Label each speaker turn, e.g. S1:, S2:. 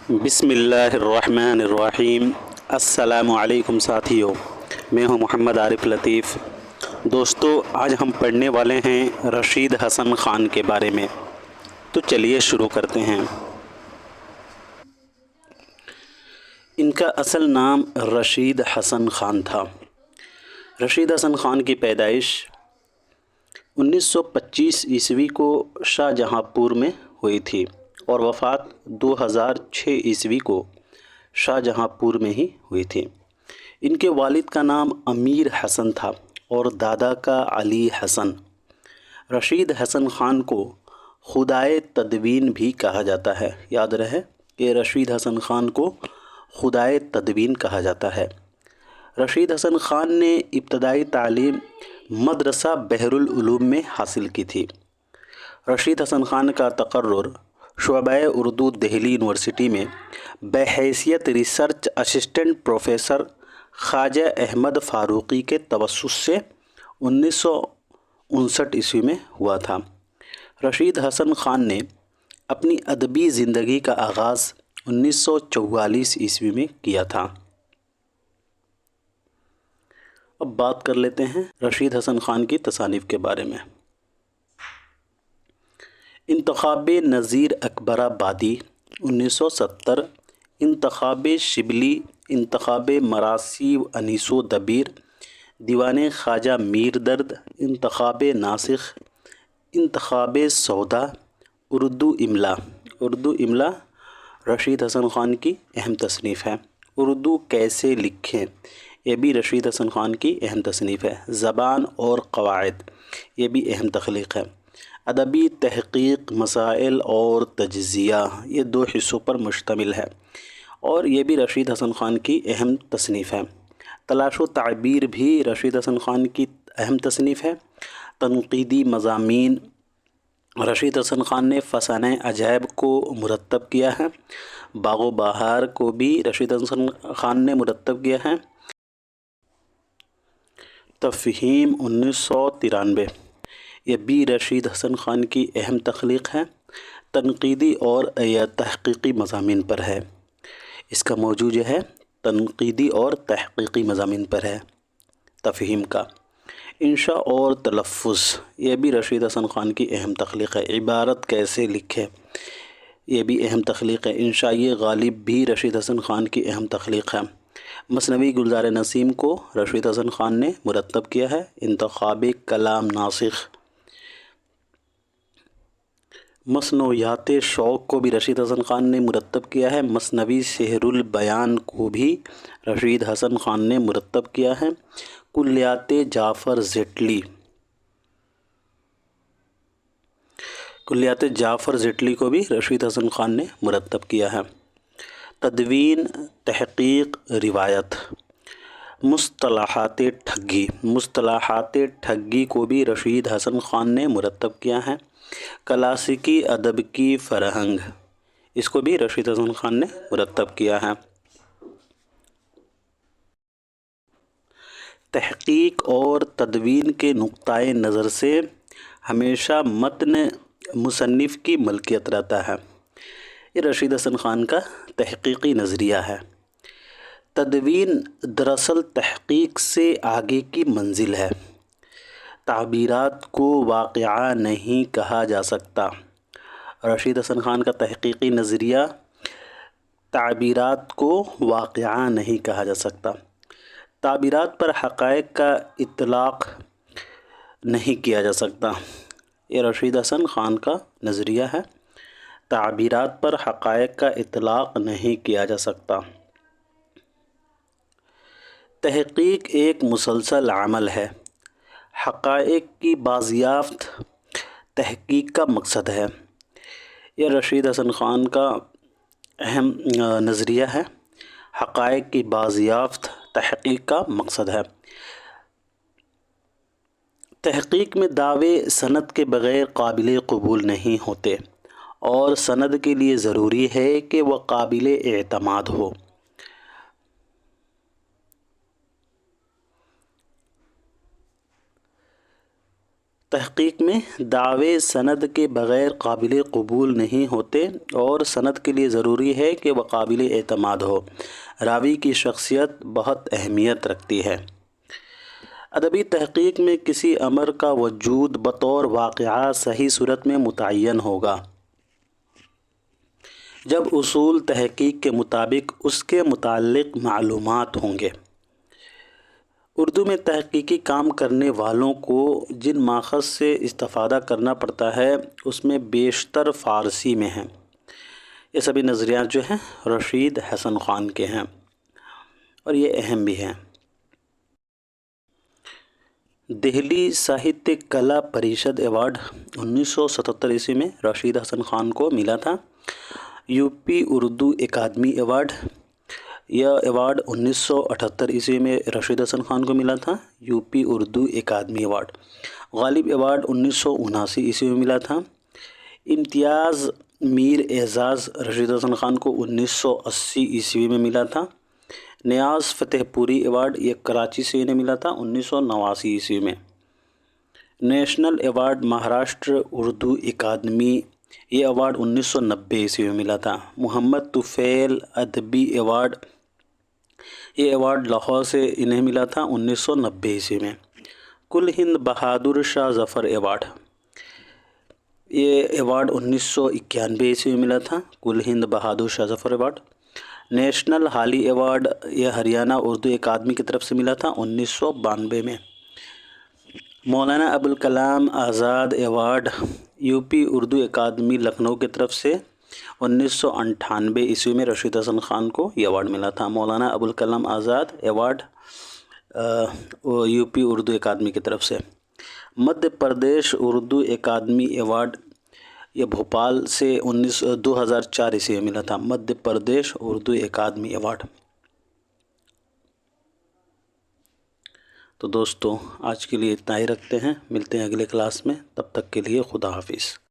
S1: بسم اللہ الرحمن الرحیم۔ السلام علیکم ساتھیو، میں ہوں محمد عارف لطیف۔ دوستو، آج ہم پڑھنے والے ہیں رشید حسن خان کے بارے میں، تو چلیے شروع کرتے ہیں۔ ان کا اصل نام رشید حسن خان تھا۔ رشید حسن خان کی پیدائش 1925 عیسوی کو شاہ جہاں پور میں ہوئی تھی اور وفات 2006 عیسوی کو شاہ جہاں پور میں ہی ہوئی تھی۔ ان کے والد کا نام امیر حسن تھا اور دادا کا علی حسن۔ رشید حسن خان کو خدائے تدوین بھی کہا جاتا ہے۔ یاد رہے کہ رشید حسن خان کو خدائے تدوین کہا جاتا ہے۔ رشید حسن خان نے ابتدائی تعلیم مدرسہ بحر العلوم میں حاصل کی تھی۔ رشید حسن خان کا تقرر شعبہ اردو دہلی یونیورسٹی میں بحیثیت research assistant professor Khwaja Ahmad Farooqui کے توسط سے 1959 عیسوی میں ہوا تھا۔ رشید حسن خان نے اپنی ادبی زندگی کا آغاز 1944 عیسوی میں کیا تھا۔ اب بات کر لیتے ہیں رشید حسن خان کی تصانیف کے بارے میں۔ انتخاب نظیر اکبر آبادی 1970، انتخاب شبلی، انتخاب مراسی انیس و دبیر، دیوان خواجہ میر درد، انتخاب ناسخ، انتخاب سودا، اردو املا۔ اردو املا رشید حسن خان کی اہم تصنیف ہے۔ اردو کیسے لکھیں، یہ بھی رشید حسن خان کی اہم تصنیف ہے۔ زبان اور قواعد، یہ بھی اہم تخلیق ہے۔ ادبی تحقیق، مسائل اور تجزیہ، یہ 2 حصوں پر مشتمل ہے اور یہ بھی رشید حسن خان کی اہم تصنیف ہے۔ تلاش و تعبیر بھی رشید حسن خان کی اہم تصنیف ہے۔ تنقیدی مضامین، رشید حسن خان نے فسانہ عجائب کو مرتب کیا ہے۔ باغ و بہار کو بھی رشید حسن خان نے مرتب کیا ہے۔ تفہیم 1993، یہ بھی رشید حسن خان کی اہم تخلیق ہے۔ تنقیدی اور یا تحقیقی مضامین پر ہے۔ اس کا موضوع جو ہے تنقیدی اور تحقیقی مضامین پر ہے تفہیم کا۔ انشاء اور تلفظ، یہ بھی رشید حسن خان کی اہم تخلیق ہے۔ عبارت کیسے لکھیں، یہ بھی اہم تخلیق ہے۔ انشائی غالب بھی رشید حسن خان کی اہم تخلیق ہے۔ مثنوی گلزار نسیم کو رشید حسن خان نے مرتب کیا ہے۔ انتخاب کلام ناسخ، مثنویات شوق کو بھی رشید حسن خان نے مرتب کیا ہے۔ مثنوی سحر البیان کو بھی رشید حسن خان نے مرتب کیا ہے۔ کلیات جعفر زیٹلی، کلیات جعفر زیٹلی کو بھی رشید حسن خان نے مرتب کیا ہے۔ تدوین، تحقیق، روایت۔ مصطلحات ٹھگی، مصطلحات ٹھگی کو بھی رشید حسن خان نے مرتب کیا ہے۔ کلاسیکی ادب کی فرہنگ، اس کو بھی رشید حسن خان نے مرتب کیا ہے۔ تحقیق اور تدوین کے نقطۂ نظر سے ہمیشہ متن مصنف کی ملکیت رہتا ہے۔ یہ رشید حسن خان کا تحقیقی نظریہ ہے۔ تدوین دراصل تحقیق سے آگے کی منزل ہے۔ تعبیرات کو واقعہ نہیں کہا جا سکتا۔ رشید حسن خان کا تحقیقی نظریہ، تعبیرات کو واقعہ نہیں کہا جا سکتا۔ تعبیرات پر حقائق کا اطلاق نہیں کیا جا سکتا، یہ رشید حسن خان کا نظریہ ہے۔ تعبیرات پر حقائق کا اطلاق نہیں کیا جا سکتا۔ تحقیق ایک مسلسل عمل ہے۔ حقائق کی بازیافت تحقیق کا مقصد ہے۔ یہ رشید حسن خان کا اہم نظریہ ہے۔ حقائق کی بازیافت تحقیق کا مقصد ہے۔ تحقیق میں دعوے سند کے بغیر قابل قبول نہیں ہوتے اور سند کے لیے ضروری ہے کہ وہ قابل اعتماد ہو۔ تحقیق میں دعوے سند کے بغیر قابل قبول نہیں ہوتے اور سند کے لیے ضروری ہے کہ وہ قابل اعتماد ہو۔ راوی کی شخصیت بہت اہمیت رکھتی ہے۔ ادبی تحقیق میں کسی امر کا وجود بطور واقعہ صحیح صورت میں متعین ہوگا جب اصول تحقیق کے مطابق اس کے متعلق معلومات ہوں گے۔ اردو میں تحقیقی کام کرنے والوں کو جن ماخذ سے استفادہ کرنا پڑتا ہے اس میں بیشتر فارسی میں ہیں۔ یہ سبھی نظریات جو ہیں رشید حسن خان کے ہیں اور یہ اہم بھی ہیں۔ دہلی ساہتیہ کلا پریشد ایوارڈ 1977 میں رشید حسن خان کو ملا تھا۔ یو پی اردو اکادمی ایوارڈ، یہ ایوارڈ 1978 میں رشید حسن خان کو ملا تھا۔ یو پی اردو اکادمی ایوارڈ۔ غالب ایوارڈ 1979 میں ملا تھا۔ امتیاز میر اعزاز رشید حسن خان کو 1980 میں ملا تھا۔ نیاز فتح پوری ایوارڈ یہ کراچی سے انہیں ملا تھا 1989 میں۔ نیشنل ایوارڈ مہاراشٹر اردو اکادمی، یہ ایوارڈ 1990 میں ملا تھا۔ محمد طفیل ادبی ایوارڈ، یہ ایوارڈ لاہور سے انہیں ملا تھا 1990 میں۔ کل ہند بہادر شاہ ظفر ایوارڈ، یہ ایوارڈ 1991 میں ملا تھا۔ کل ہند بہادر شاہ ظفر ایوارڈ۔ نیشنل حالی ایوارڈ یہ ہریانہ اردو اکادمی کی طرف سے ملا تھا 1992 میں۔ Maulana Abul Kalam Azad award U P Urdu اکادمی لکھنؤ کی طرف سے 1998 میں رشید حسن خان کو یہ ایوارڈ ملا تھا۔ Maulana Abul Kalam Azad award U P Urdu اکادمی کی طرف سے۔ مدھیہ پردیش اردو اکادمی ایوارڈ یہ بھوپال سے 2004 میں ملا تھا۔ مدھیہ پردیش اردو اکادمی ایوارڈ۔ تو دوستو آج کے لیے اتنا ہی رکھتے ہیں، ملتے ہیں اگلے کلاس میں، تب تک کے لیے خدا حافظ۔